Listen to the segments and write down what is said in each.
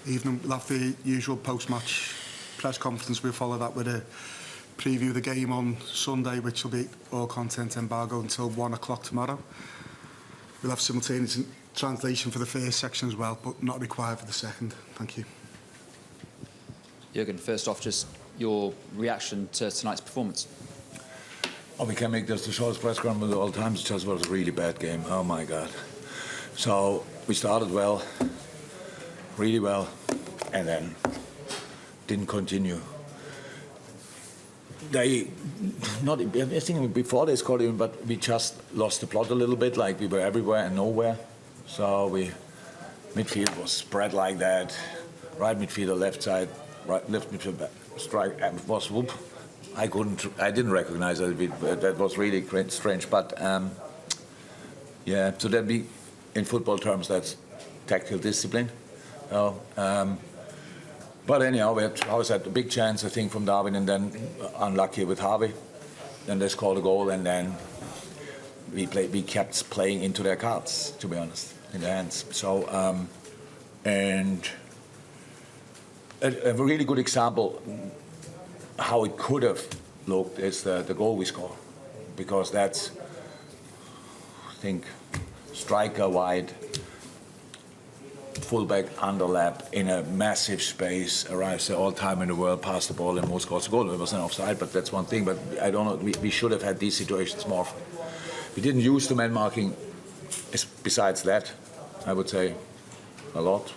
Evening. We'll have the usual post-match press conference. We'll follow that with a preview of the game on Sunday, which will be all content embargo until 1 o'clock tomorrow. We'll have simultaneous translation for the first section as well, but not required for the second. Thank you. Jürgen, first off, just your reaction to tonight's performance. Oh, we can make this the shortest press conference of all time. It just was a really bad game. Oh my God. So we started well, really well, and then didn't continue. I think before they scored even, but we just lost the plot a little bit, like we were everywhere and nowhere. So midfield was spread like that, right midfielder, left side, right left midfield, strike was whoop. I didn't recognize that. That was really strange, but yeah. So that in football terms, that's tactical discipline. But anyhow, we had a big chance, I think, from Darwin, and then unlucky with Harvey. Then they scored a goal, and then we kept playing into their cards, to be honest, in their hands. So, and a really good example how it could have looked is the goal we scored, because that's, I think, striker wide, fullback underlap in a massive space, arrives at all time in the world, passed the ball, and Mo scores a goal. It was an offside, but that's one thing. But I don't know, we should have had these situations more often. We didn't use the man marking, besides that, I would say, a lot.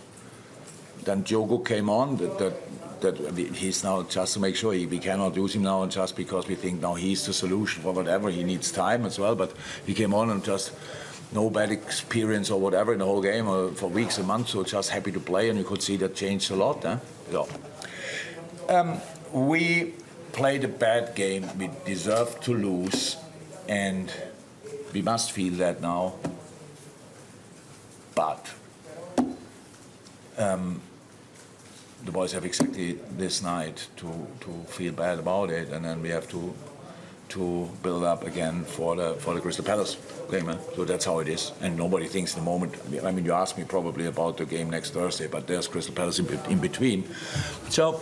Then Diogo came on, that he's now, just to make sure, we cannot use him now just because we think now he's the solution for whatever. He needs time as well, but he came on and just no bad experience or whatever in the whole game or for weeks and months, so just happy to play, and you could see that changed a lot. We played a bad game. We deserved to lose, and we must feel that now. But the boys have exactly this night to feel bad about it, and then we have to build up again for the Crystal Palace game. So that's how it is, and nobody thinks in the moment. I mean, you asked me probably about the game next Thursday, but there's Crystal Palace in between. So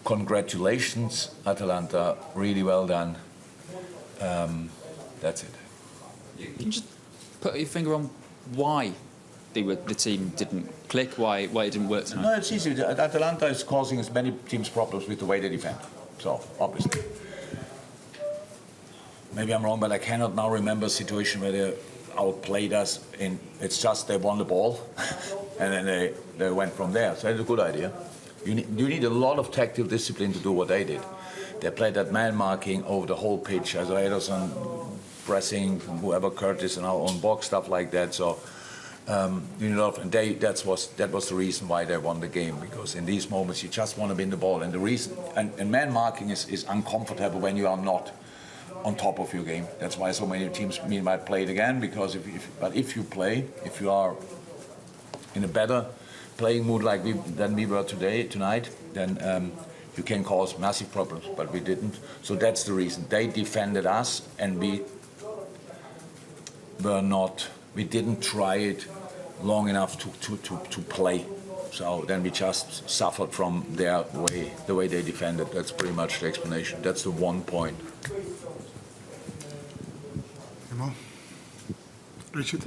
congratulations, Atalanta, really well done. That's it. Can you just put your finger on why the team didn't click, why it didn't work tonight? No, it's easy. Atalanta is causing as many teams problems with the way they defend. So, obviously. Maybe I'm wrong, but I cannot now remember a situation where they outplayed us. It's just they won the ball, and then they went from there. So it's a good idea. You need a lot of tactical discipline to do what they did. They played that man marking over the whole pitch, as Ederson pressing, whoever Curtis in our own box, stuff like that. So, that was the reason why they won the game, because in these moments you just want to win the ball, and the reason and man marking is uncomfortable when you are not on top of your game. That's why so many teams meanwhile play it again, because if you are in a better playing mood than we were tonight, then you can cause massive problems, but we didn't. So that's the reason. They defended us, and we didn't try it long enough to play. So then we just suffered from the way they defended. That's pretty much the explanation. That's the one point. Come on. Richard.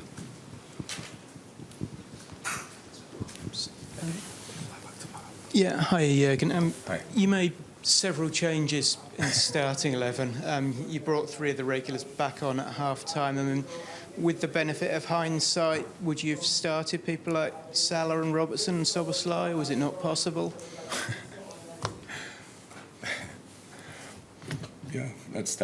Yeah, hi Jürgen. Hi. You made several changes in starting 11. You brought 3 of the regulars back on at half-time. I mean, with the benefit of hindsight, would you have started people like Salah and Robertson and Szoboszlai? Was it not possible? Yeah, that's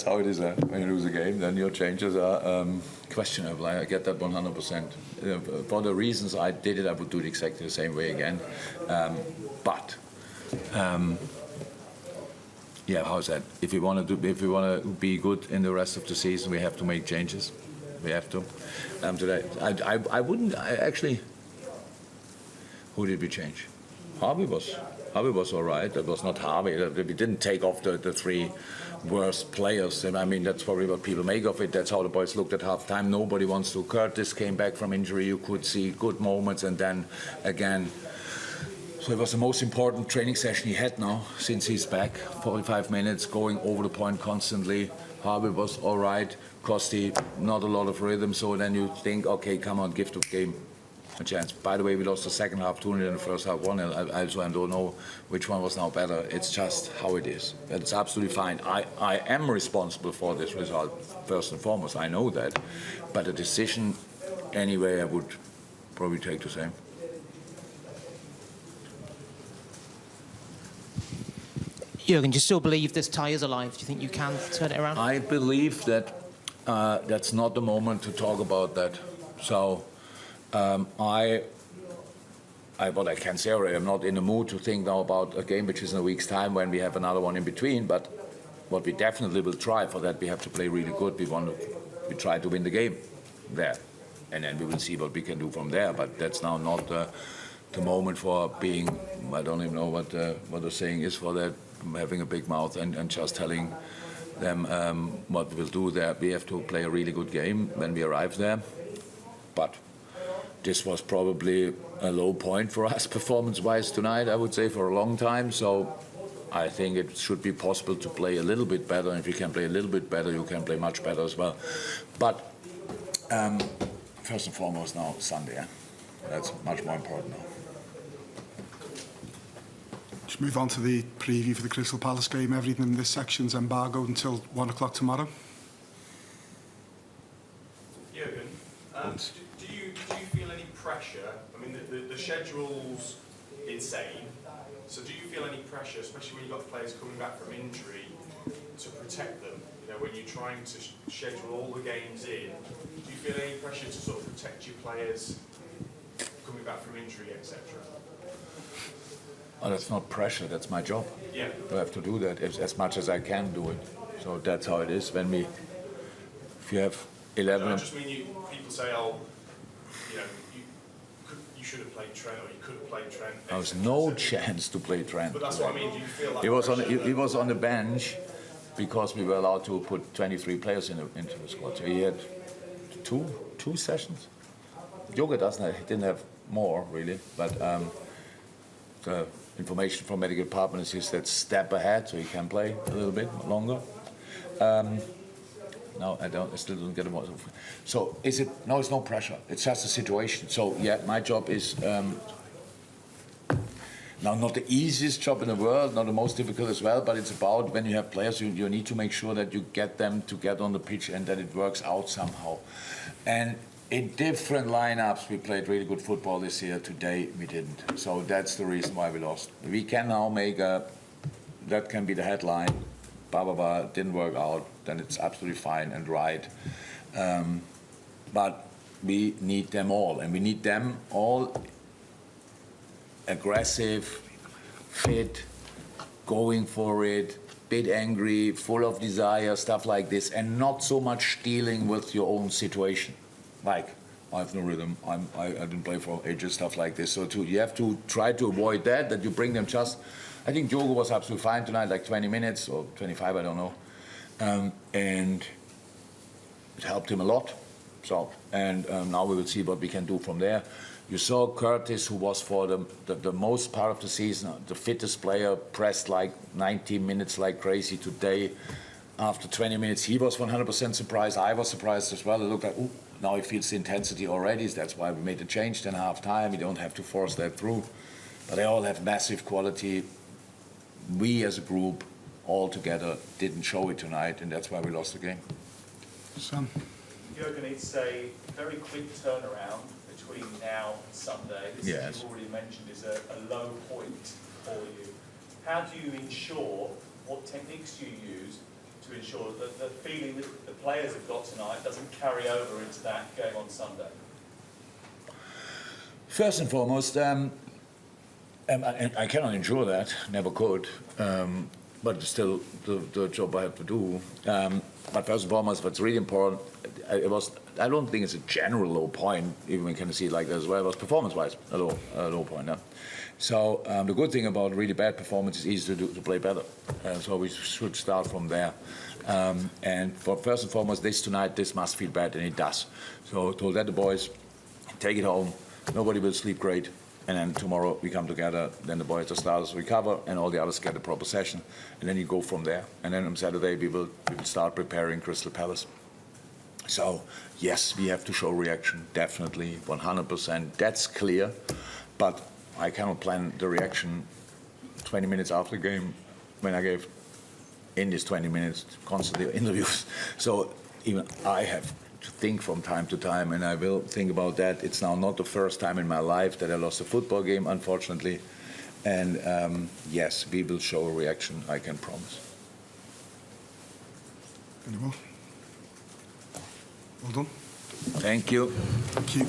how it is. When you lose a game, then your changes are questionable. I get that 100%. For the reasons I did it, I would do it exactly the same way again. Yeah, how's that? If we want to be good in the rest of the season, we have to make changes. We have to. Today, I wouldn't. Who did we change? Harvey was Harvey was all right. That was not Harvey. We didn't take off the three worst players. And I mean, that's probably what people make of it. That's how the boys looked at half-time. Nobody wants to. Curtis came back from injury. You could see good moments. And then, again, so it was the most important training session he had now since he's back. 45 minutes, going over the point constantly. Harvey was all right. Costi, not a lot of rhythm. So then you think, okay, come on, give the game a chance. By the way, we lost the second half 2-0 in the first half 1-0. I don't know which one was now better. It's just how it is. It's absolutely fine. I am responsible for this result, first and foremost. I know that. But the decision, anyway, I would probably take the same. Jürgen, do you still believe this tie is alive? Do you think you can turn it around? I believe that that's not the moment to talk about that. So what I can say already, I'm not in the mood to think now about a game which is in a week's time when we have another one in between. But what we definitely will try for that, we have to play really good. We try to win the game there, and then we will see what we can do from there. But that's now not the moment for being. I don't even know what the saying is for that. Having a big mouth and just telling them what we'll do there. We have to play a really good game when we arrive there. But this was probably a low point for us performance-wise tonight, I would say, for a long time. So I think it should be possible to play a little bit better. And if you can play a little bit better, you can play much better as well. But first and foremost now, Sunday. Yeah? That's much more important now. Just move on to the preview for the Crystal Palace game. Everything in this section's embargoed until 1 o'clock tomorrow. Jürgen, do you feel any pressure? I mean, the schedule's insane. So do you feel any pressure, especially when you've got players coming back from injury, to protect them? You know, when you're trying to schedule all the games in, do you feel any pressure to sort of protect your players coming back from injury, etc.? Oh, that's not pressure. That's my job. Yeah. I have to do that as much as I can do it. So that's how it is. If you have 11. No, I just mean people say, oh, you know, you should have played Trent, or you could have played Trent. There was no chance to play Trent. But that's what I mean. Do you feel like he was on the bench because we were allowed to put 23 players into the squad. So he had two sessions. Joga didn't have more really, but the information from medical department is just that step ahead, so he can play a little bit longer. No, I still don't get more. So is it? No, it's no pressure. It's just a situation. So yeah, my job is now not the easiest job in the world, not the most difficult as well, but it's about when you have players, you need to make sure that you get them to get on the pitch and that it works out somehow. And in different lineups, we played really good football this year. Today, we didn't. So that's the reason why we lost. We can now that can be the headline. Didn't work out. Then it's absolutely fine and right. But we need them all. And we need them all aggressive, fit, going for it, bit angry, full of desire, stuff like this. And not so much dealing with your own situation. Like, I have no rhythm, I didn't play for ages, stuff like this. So you have to try to avoid that you bring them just... I think Diogo was absolutely fine tonight, like 20 minutes or 25, I don't know. And it helped him a lot. So, and now we will see what we can do from there. You saw Curtis, who was for the most part of the season, the fittest player, pressed like 90 minutes like crazy today. After 20 minutes, he was 100% surprised. I was surprised as well. It looked like, ooh, now he feels the intensity already. That's why we made the change 10 half time. We don't have to force that through. But they all have massive quality. We as a group, all together, didn't show it tonight, and that's why we lost the game. Sam? Jürgen, it's a very quick turnaround between now and Sunday. This, yes. as you've already mentioned, is a low point for you. How do you ensure, what techniques do you use to ensure that the feeling that the players have got tonight doesn't carry over into that game on Sunday? First and foremost, I cannot ensure that, never could, but it's still the job I have to do. But first and foremost, what's really important, I don't think it's a general low point, even we can see it like that as well. It was performance-wise a low point. Yeah? So the good thing about really bad performance is easy to play better. So we should start from there. And for first and foremost, this must feel bad, and it does. So told that the boys, take it home. Nobody will sleep great. And then tomorrow we come together, then the boys, the starters recover, and all the others get a proper session. And then you go from there. And then on Saturday we will start preparing Crystal Palace. So, yes, we have to show reaction, definitely, 100%. That's clear. But I cannot plan the reaction 20 minutes after the game when I gave, in these 20 minutes, constantly interviews. So even I have to think from time to time, and I will think about that. It's now not the first time in my life that I lost a football game, unfortunately. And yes, we will show a reaction, I can promise. Any more? Well done. Thank you. Thank you.